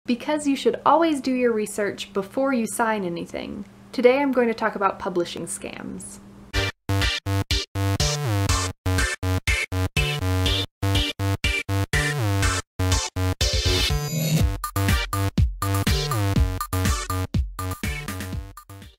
Because you should always do your research before you sign anything, today I'm going to talk about publishing scams.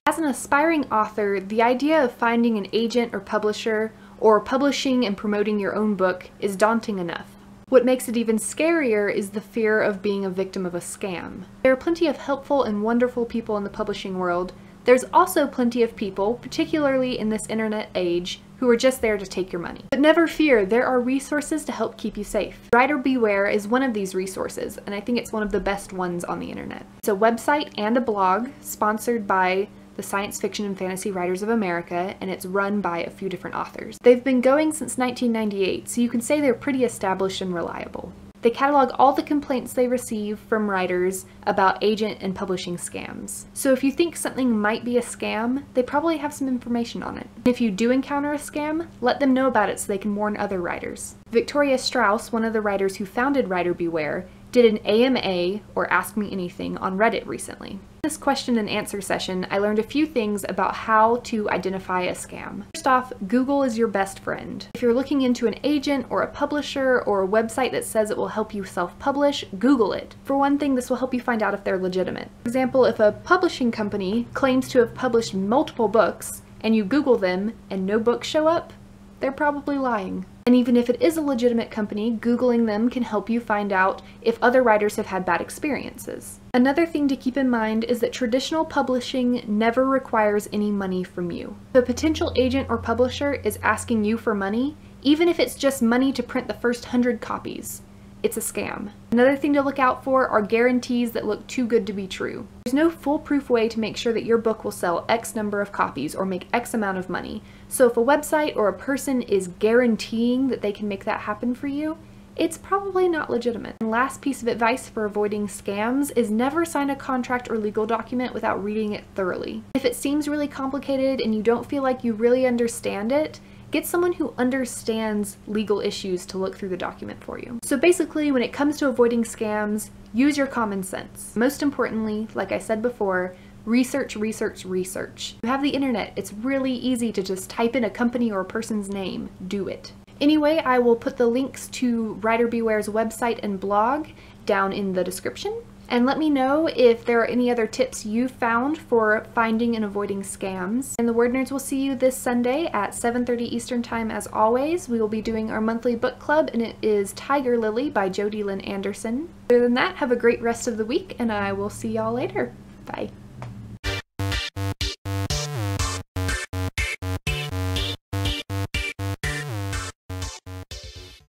As an aspiring author, the idea of finding an agent or publisher, or publishing and promoting your own book, is daunting enough. What makes it even scarier is the fear of being a victim of a scam. There are plenty of helpful and wonderful people in the publishing world. There's also plenty of people, particularly in this internet age, who are just there to take your money. But never fear, there are resources to help keep you safe. Writer Beware is one of these resources, and I think it's one of the best ones on the internet. It's a website and a blog sponsored by the Science Fiction and Fantasy Writers of America, and it's run by a few different authors. They've been going since 1998, so you can say they're pretty established and reliable. They catalog all the complaints they receive from writers about agent and publishing scams. So if you think something might be a scam, they probably have some information on it. And if you do encounter a scam, let them know about it so they can warn other writers. Victoria Strauss, one of the writers who founded Writer Beware, did an AMA, or Ask Me Anything, on Reddit recently. In this question and answer session, I learned a few things about how to identify a scam. First off, Google is your best friend. If you're looking into an agent or a publisher or a website that says it will help you self-publish, Google it. For one thing, this will help you find out if they're legitimate. For example, if a publishing company claims to have published multiple books and you Google them and no books show up, they're probably lying. And even if it is a legitimate company, Googling them can help you find out if other writers have had bad experiences. Another thing to keep in mind is that traditional publishing never requires any money from you. If a potential agent or publisher is asking you for money, even if it's just money to print the first 100 copies, it's a scam. Another thing to look out for are guarantees that look too good to be true. There's no foolproof way to make sure that your book will sell X number of copies or make X amount of money. So if a website or a person is guaranteeing that they can make that happen for you, it's probably not legitimate. And last piece of advice for avoiding scams is never sign a contract or legal document without reading it thoroughly. If it seems really complicated and you don't feel like you really understand it, get someone who understands legal issues to look through the document for you. So basically, when it comes to avoiding scams, use your common sense. Most importantly, like I said before, research, research, research. You have the internet. It's really easy to just type in a company or a person's name. Do it. Anyway, I will put the links to Writer Beware's website and blog down in the description. And let me know if there are any other tips you found for finding and avoiding scams. And the Word Nerds will see you this Sunday at 7:30 Eastern Time as always. We will be doing our monthly book club, and it is Tiger Lily by Jodi Lynn Anderson. Other than that, have a great rest of the week, and I will see y'all later. Bye.